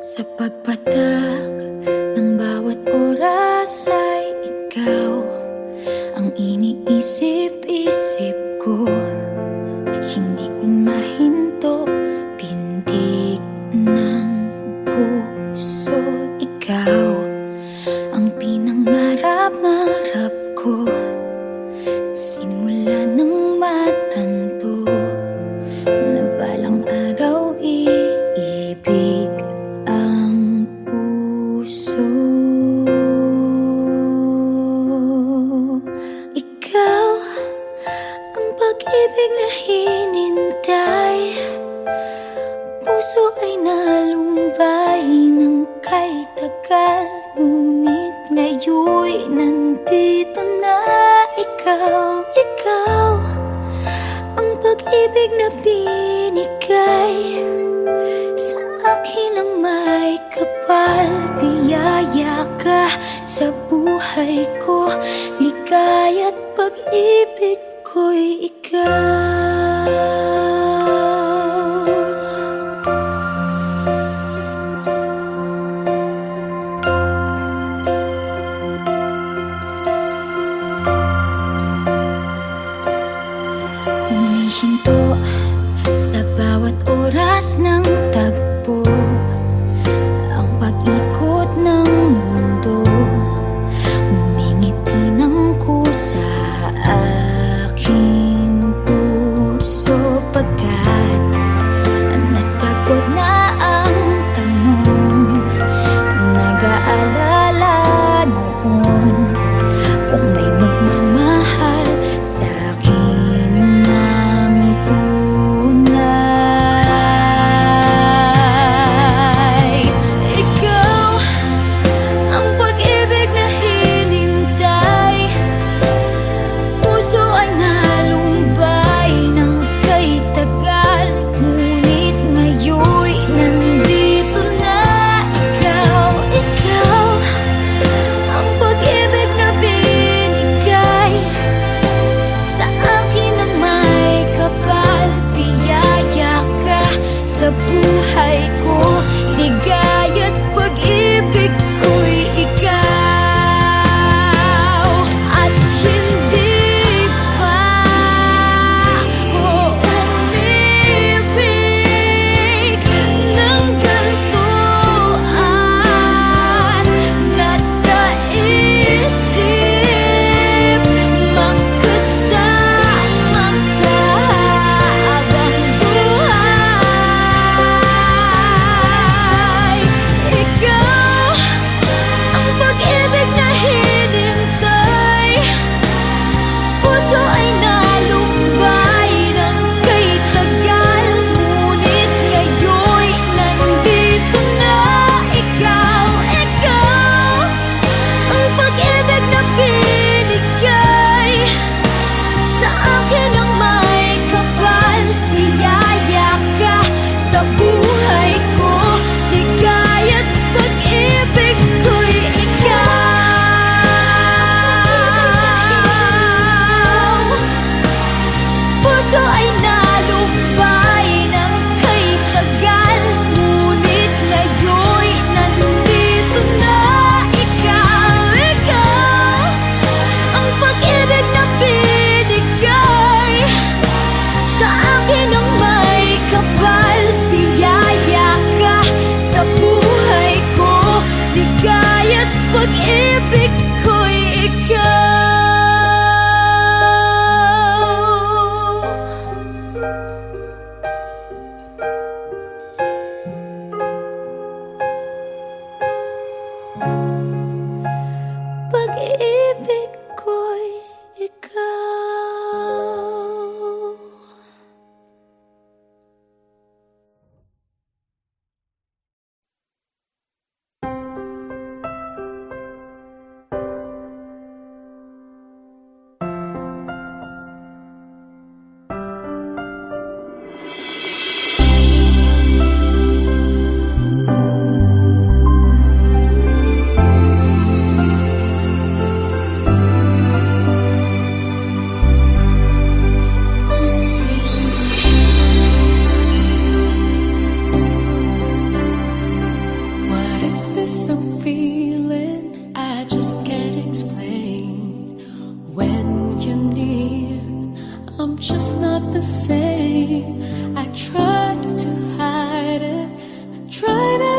Sa pagpatak ng bawat oras ay ikaw ang iniisip-isip ko. Hindi ko mahinto, pintig ng puso. Ikaw ang pinangarap-ngarap ko, simula ng matanto na balang araw iibig ang puso. Ikaw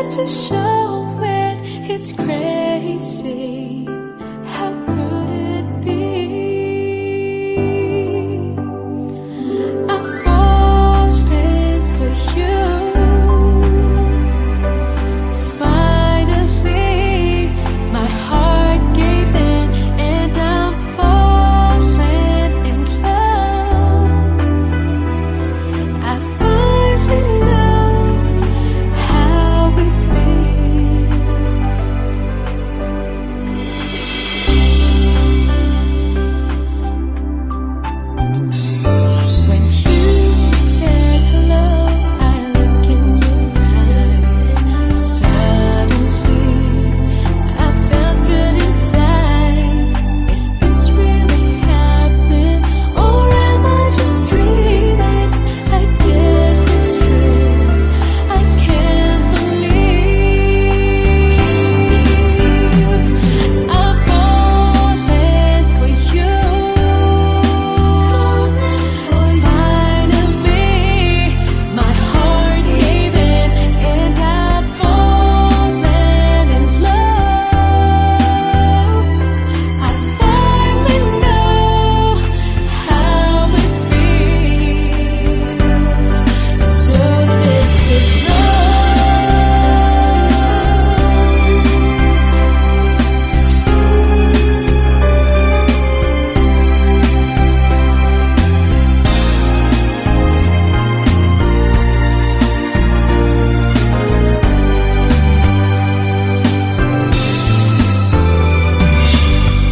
had to show it. It's crazy. How could it be? I'm falling for you. Finally, my heart gave in, and I'm falling in love. I finally know how it feels. When you said hello, I look in your eyes. Suddenly, I felt good inside. Is this really happening, or am I just dreaming? I guess it's true. I can't believe I'm falling for you. Finally, my heart gave in, and I've fallen in love. I finally know how it feels. So this is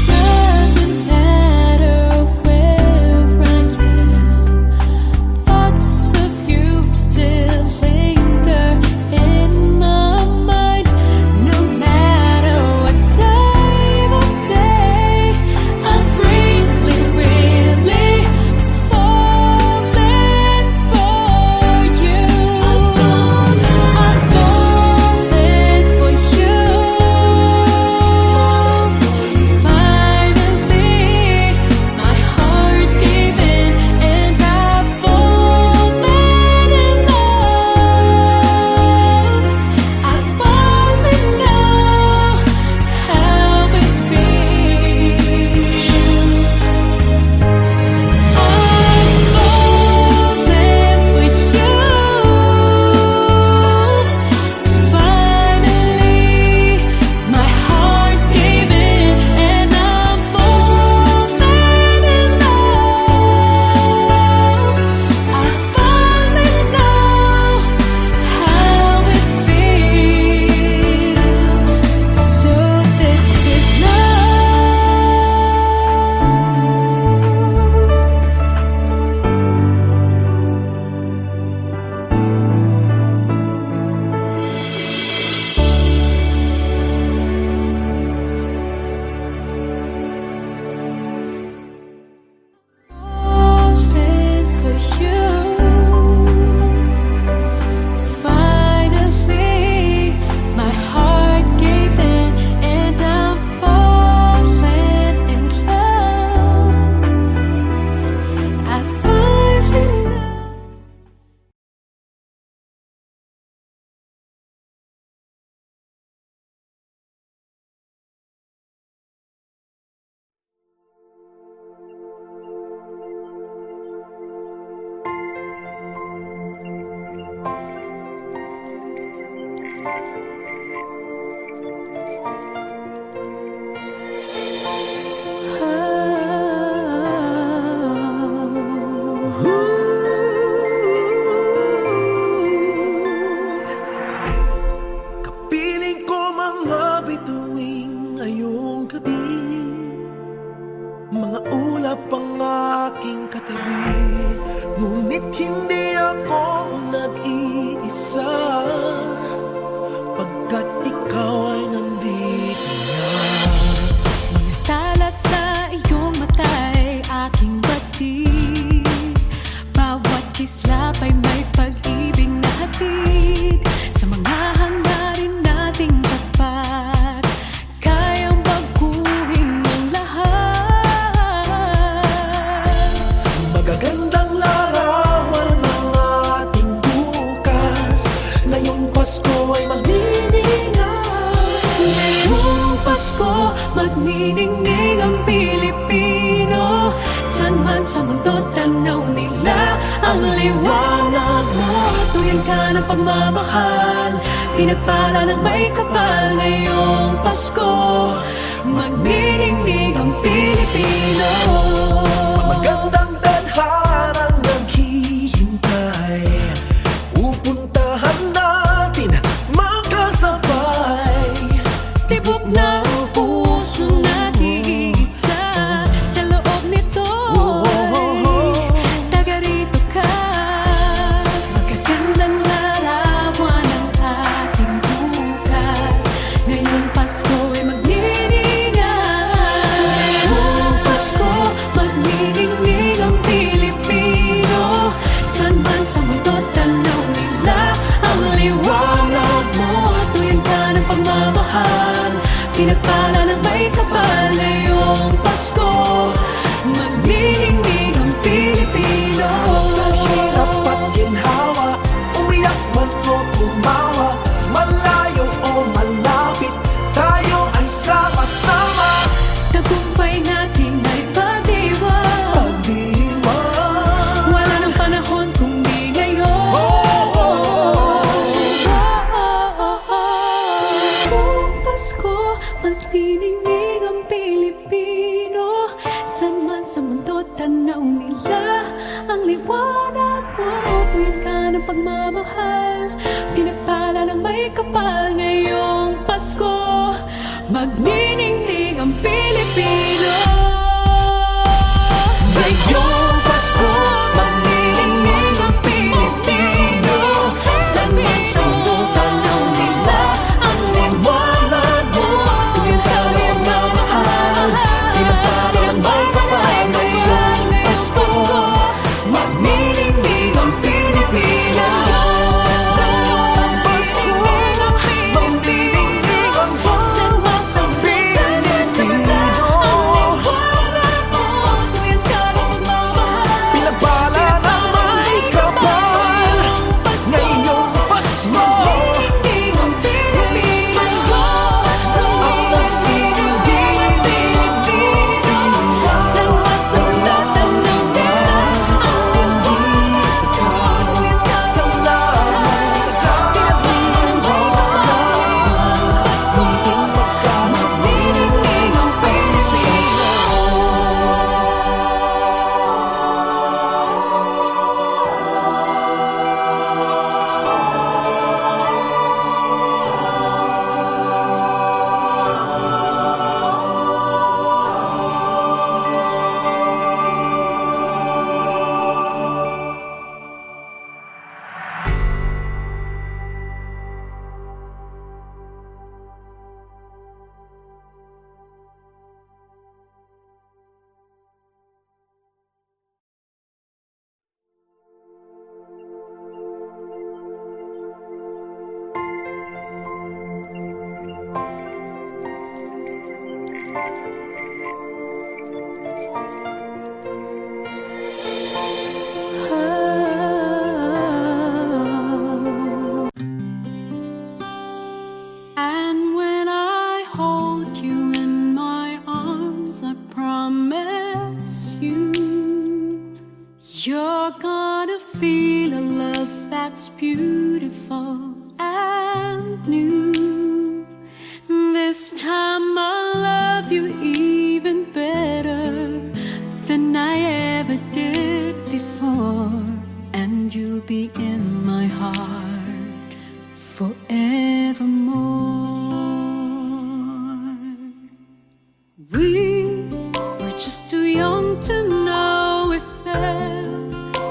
doesn't matter where I am. Thoughts of you still linger in my mind. No matter what time of day, I'm really, really falling for you. I'm falling for you. Finally, my heart gave in, and I've fallen in love. I finally know how it feels. I'm falling for you. Finally, my heart gave in, and I'm falling in love. I finally know how it feels. So this is falling for you. Finally, my heart gave in, and I'm falling in love. I finally know. Kapiling ko mga bituing ngayong gabi, mga ulap ang aking katabi, ngunit hindi ako nag-iisa. Pag magniningning ang Pilipino. San man sa mundo tanaw nila ang liwanag mo. Tuyan ka ng pagmamahal, pinagpala ng may kapal ngayong Pasko. Magniningning ang Pilipino. Magandang tadharang naghihintay, pupuntahan natin magkasabay. Tibok ng puso natin isa sa loob nito. Taga rito ka, magagandang larawan ng ating bukas. Ngayong Pasko ay magniningan. Ngayong Pasko, magniningning ang Pilipino. San man sa mundo tanaw nila ang liwanag mo. Tuyan ka ng pagmamahal, pinagpala ng may kapal ngayong Pasko. Magniningning ang Pilipino. Sa hirap at ginhawa, umiyak man o tumawa, malayo o malapit, tayo ay sama-sama. Tagumpay natin ay pag-iwan. Pag-iwan, Wala nang panahon kung di ngayon. Ngayong Pasko, magniningning ang Pilipino. San man sa mundo tanaw nila ang liwanag mo. Tuyan ka ng pagmamahal, pinagpala ng may kapal ngayong Pasko. Magniningning ang Pilipino. ngayong Pasko, magniningning ang Pilipino. San man sa mundo tanaw nila ang liwanag mo. Tuyan ka ng pagmamahal, pinagpala ng may kapal ngayong Pasko. Magniningning ang Pilipino. Ngayong Pasko, magniningning ang San man sa Pilipino. tuyan ka ng pagmamahal. Pinagpala ng may kapal ngayong Pasko. Magniningning ang Pilipino. Ang nagsisilbing Pilipino. San man sa mundo tanaw nila ang liwanag mo. Tuyan ka Salamat sa magniningning ang Pilipino. And when I hold you in my arms, I promise you, you're gonna feel a love that's beautiful and new. This time I'll love you even better than I ever did before, and you'll be in my heart forevermore. We were just too young to know we fell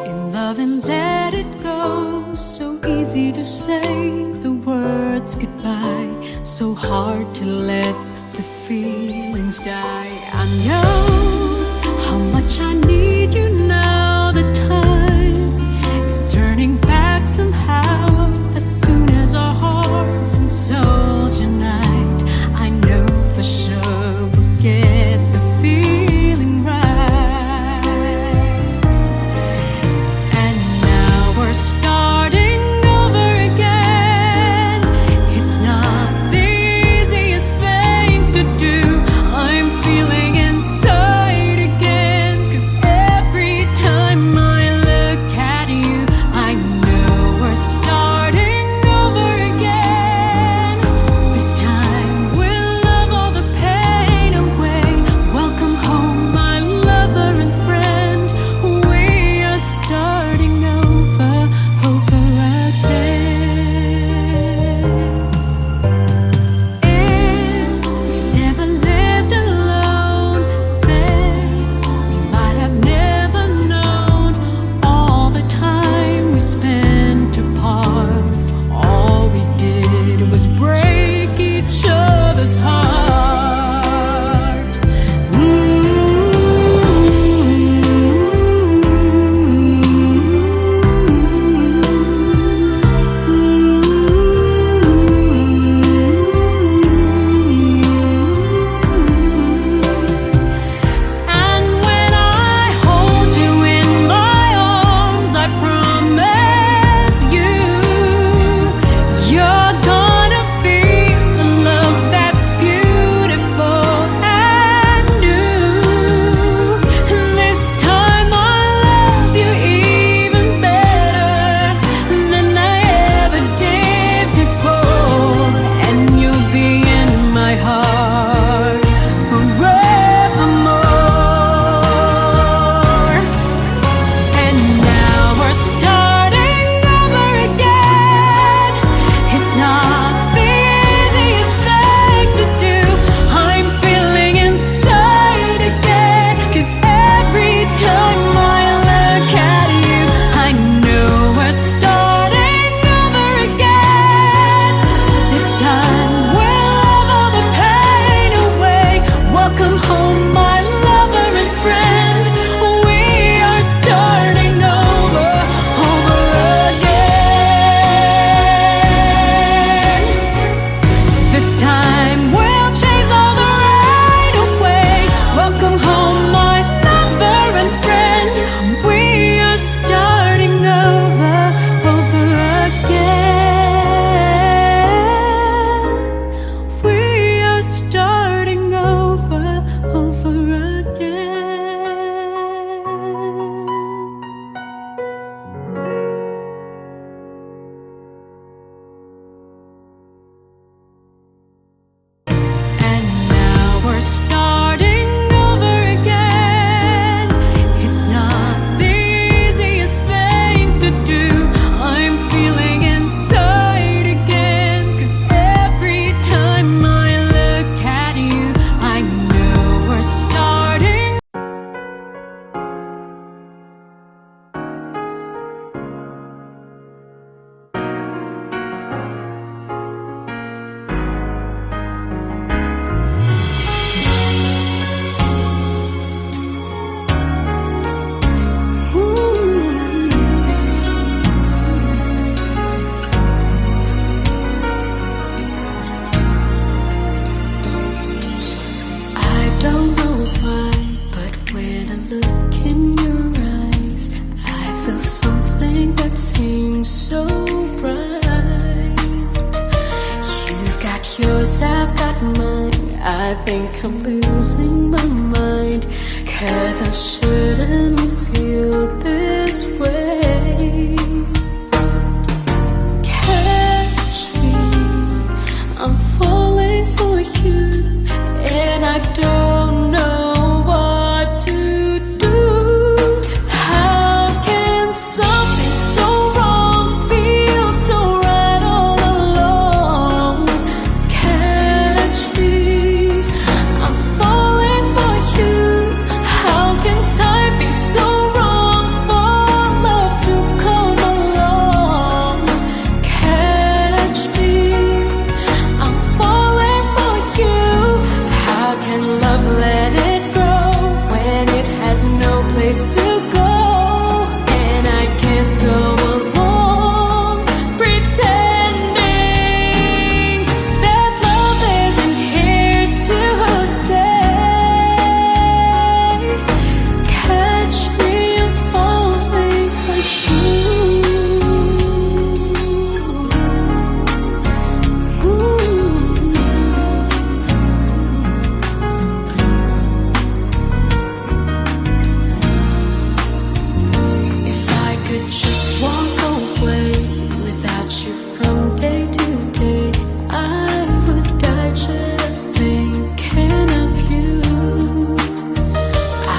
in love and let it go. So easy to say the words goodbye, so hard to let the feelings die. I know how much I need you now. The time is turning back somehow. As soon as our hearts and souls unite, I know for sure we'll get the feeling right. And now we're starting over again. It's not the easiest thing to do. This time we'll chase all the rain away. Welcome home, my lover and friend. We are starting over again. We are starting over again. And now we're starting over again. It's not the easiest thing to do. I'm feeling inside again. 'Cause every time I look at you, I know we're starting. I don't know why, but when I look in your eyes, I feel something that seems so bright. You've got yours, I've got mine. I think I'm losing my mind, 'cause I shouldn't feel this way. Catch me, I'm falling for you, and I don't know what to do. How can something so wrong feel so right all along? Catch me, I'm falling for you. How can time be so wrong for love to come along? Catch me, I'm falling for you. How can love let it go when it has no place to go? And I can't go along pretending that love isn't here to stay. Catch me, I'm falling for you. If I could just walk away without you from day to day, I would die just thinking of you.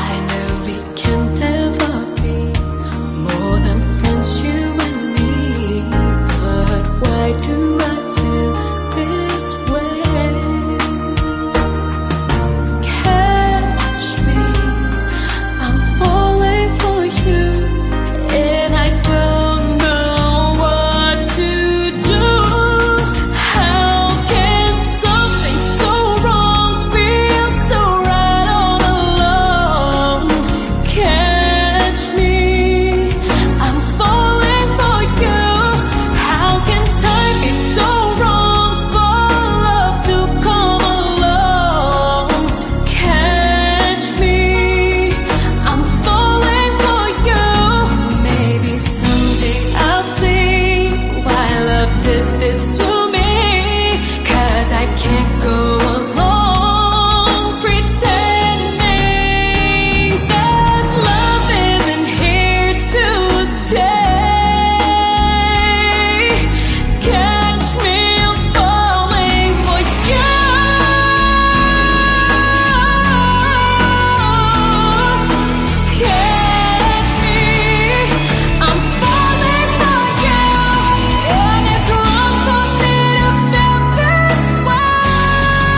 I know we can never be more than friends, you and me. But why do I feel this way? Catch me, I'm falling for you, and I don't know what to do. How can something so wrong feel so right all along? Catch me, I'm falling for you. How can time be so wrong for love to come along? Catch me, I'm falling for you. Maybe someday I'll see why love did this to me, 'cause I can't go along pretending that love isn't here to stay. Catch me, I'm falling for you. Catch me, I'm falling for you, and it's wrong for me to feel this way.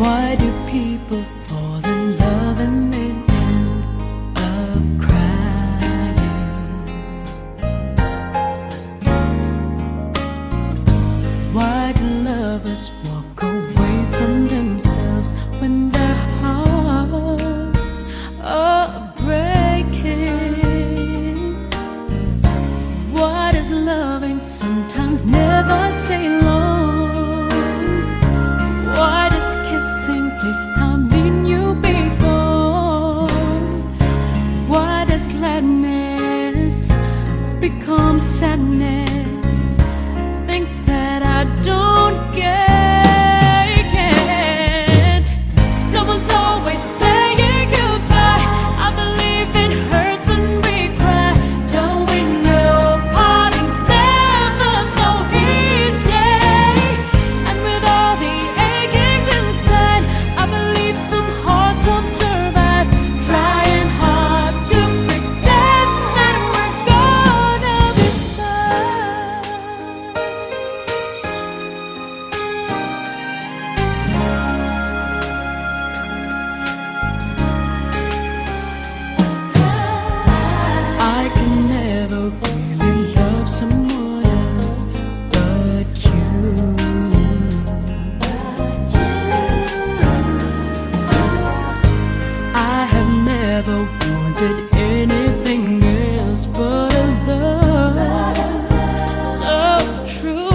Why do people fall in love and then end up crying? Why do lovers walk away from themselves when their hearts are breaking? Why does loving sometimes never stay long? Why does kissing this time mean you'll be gone? Why does gladness become sadness? Things that I don't get. Someone's always saying goodbye. I believe it hurts when we cry. Don't we know parting's never so easy? And with all the achings inside, I believe some hearts won't survive. Trying hard to pretend that we're gonna be fine. I can never really love someone else but you. I have never wanted anything else but a love so true.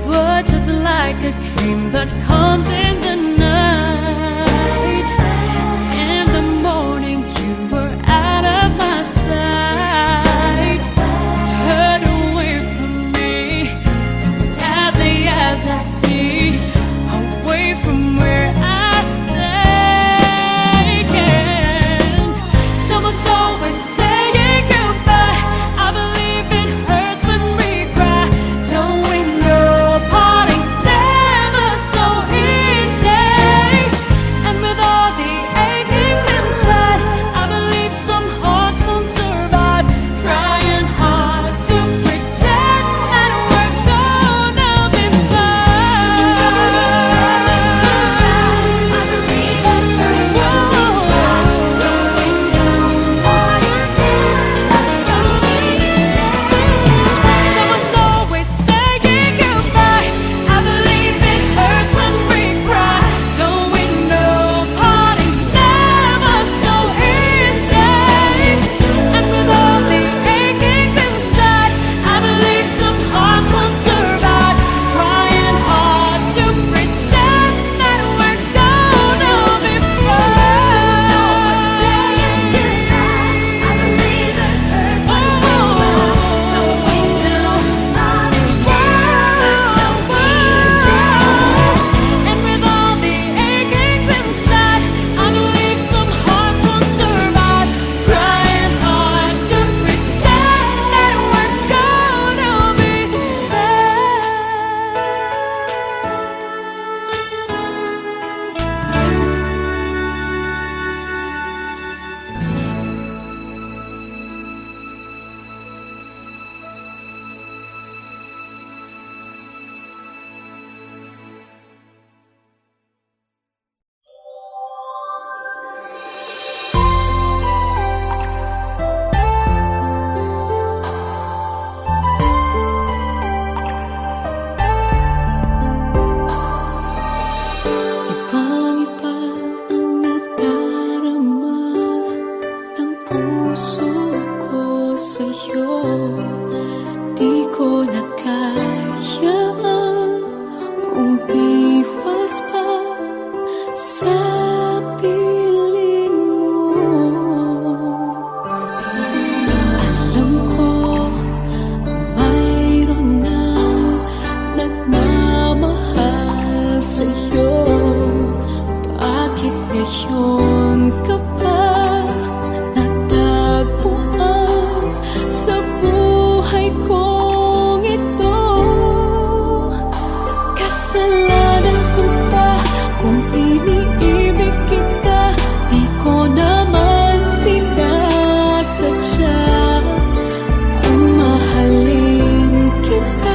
But just like a dream that comes in the night, in the morning you were out of my sight, turned away from me, and sadly as I see, away from where I stay. Someone's always saying goodbye. I believe it hurts when we cry. Don't we know parting's never so easy? And with all the achings inside, I believe some hearts won't survive. Trying hard to pretend that we're gonna be fine. I believe it hurts when we cry. Don't we know parting's never so easy? Someone's always saying goodbye. I believe it hurts when we cry. Don't we know parting's never so easy? And with all the achings inside, I believe some hearts won't survive. Trying hard to pretend that we're gonna be fine. I believe it hurts when we cry. Don't we know parting's never so easy? And with all the achings inside, I believe some hearts won't survive. Trying hard to pretend that we're gonna be Ibang-iba ang nadarama ng puso ko sa'yo. Di ko na kayang umiwas pa sa piling mo. Alam ko mayroon nang nagmamahal sa'yo. Bakit ngayon ka pa natagpuan sa buhay kong ito? Kasalanan ko ba kung iniibig kita? Di ko naman sinasadya ang mahalin kita.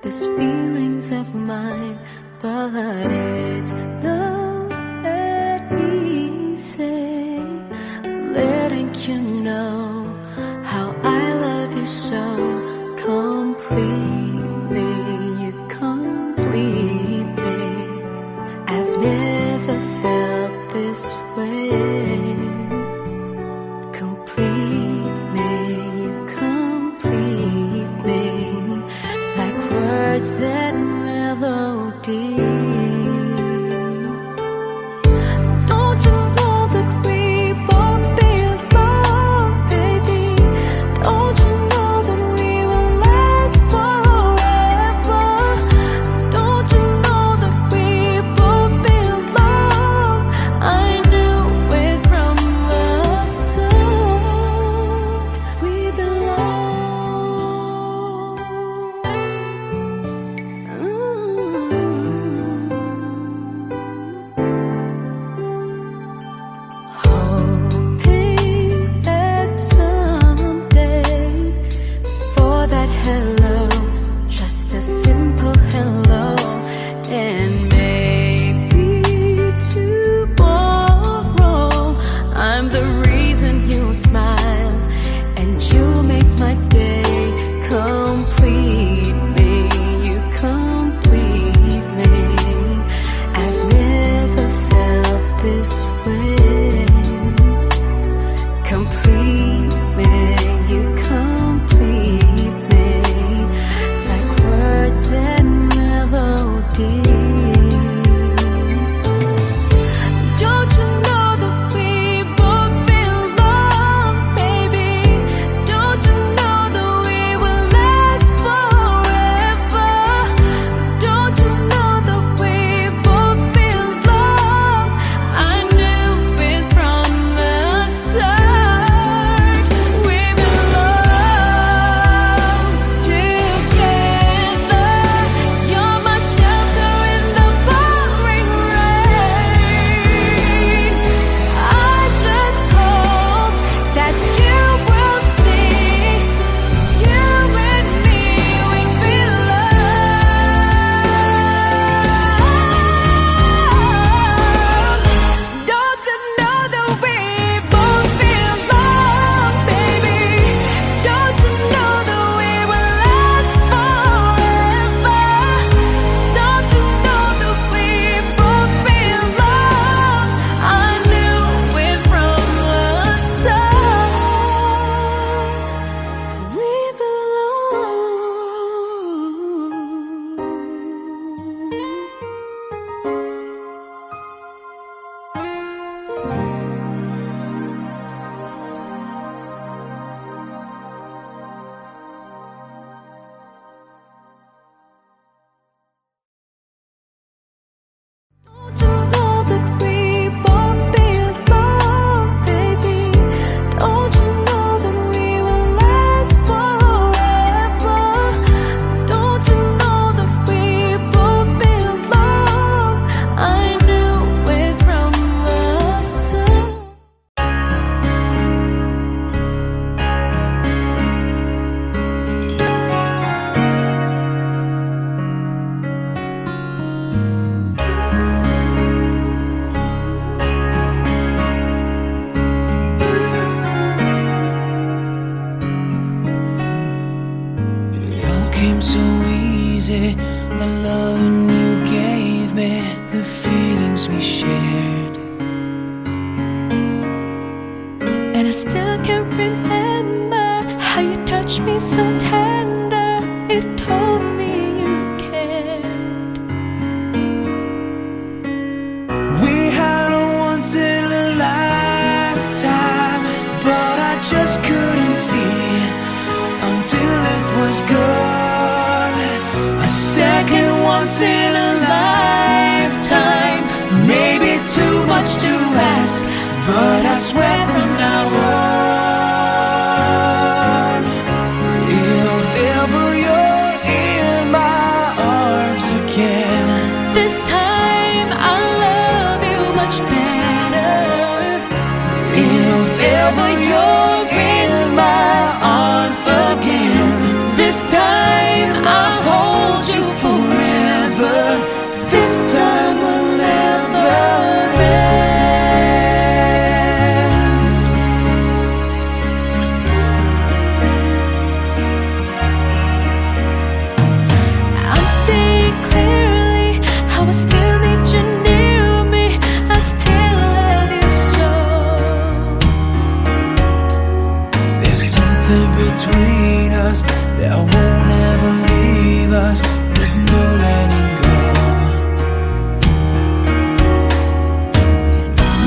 this feelings of mine, but it's not that easy. Letting you know how I love you so completely. You complete me. I've never felt this way. Complete me, you complete me, like words and melody. Don't you know that we both belong, baby? Don't you know that we will last forever? Don't you know that we both belong? I knew it from the start. We belong. Hoping that someday, for that hello, just a simple hello, and maybe tomorrow I'm the reason you smile and you make my day. Complete me, you complete me. I've never felt this way. Complete me, you complete me, like words and melody. Don't you know that we both belong, baby? Don't you know that we will last forever? Don't you know that we both belong? I knew it from the start. We belong together. You're my shelter in the pouring rain. I just hope that you will see, you and me, we belong. Don't you know that we both belong, baby? Don't you know that we will last forever? Don't you know that we both belong? I knew it from the start. We belong. Don't you know that we both belong, baby? Don't you know that we will last forever? Don't you know that we both belong? I knew it from the start. It all came so easy, the loving you gave me, the feelings we shared. And I still can remember how you touched me so tender. It told me you cared. We had a once in a lifetime, but I just couldn't see until it was gone. A second once in a lifetime, maybe too much to ask, but I swear from now on, if ever you're in my arms again, This time I'll love you much better. if ever you're in my arms again, this time I'll hold you there's no letting go.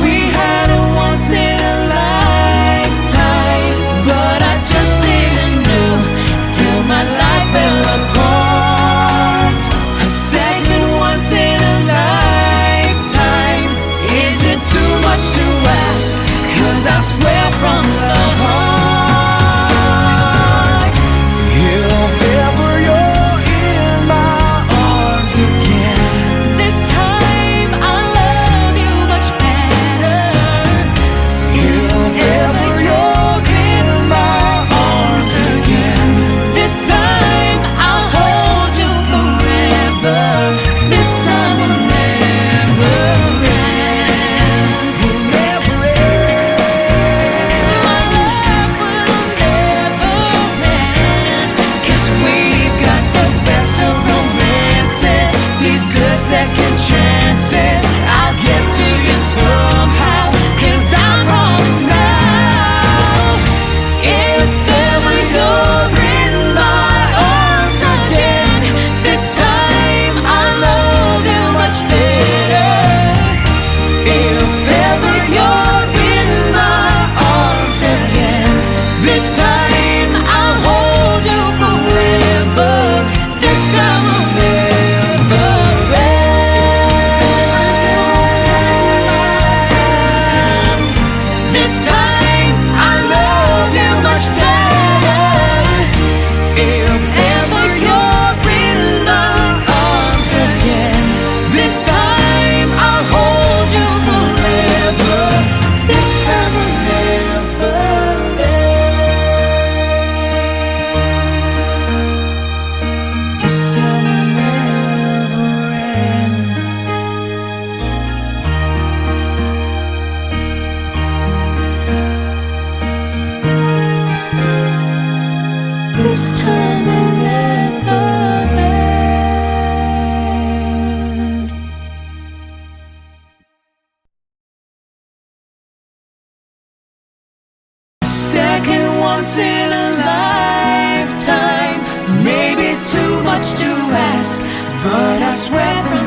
We had a once in a lifetime, but I just didn't know till my life fell apart. A second once in a lifetime, is it too much to ask? 'Cause I swear from the heart, if ever you're in my arms again, This time I'll love you much better. if ever you're in my arms again, This time I'll hold you forever. This time will never end. will never end. My love will never end. 'Cause we've got the best of romances, deserve second chances. I'll get to you somehow, 'cause I promise now, if ever you're in my arms again, this time I'll love you much better. If ever you're in my arms again, this time I'll hold you forever. This time will never end. This time I love you much better. If ever you're in my arms again, this time I'll hold you forever. This time will never end. This time will never end. This time will never end. Second once in a lifetime, maybe too much to ask, but I swear from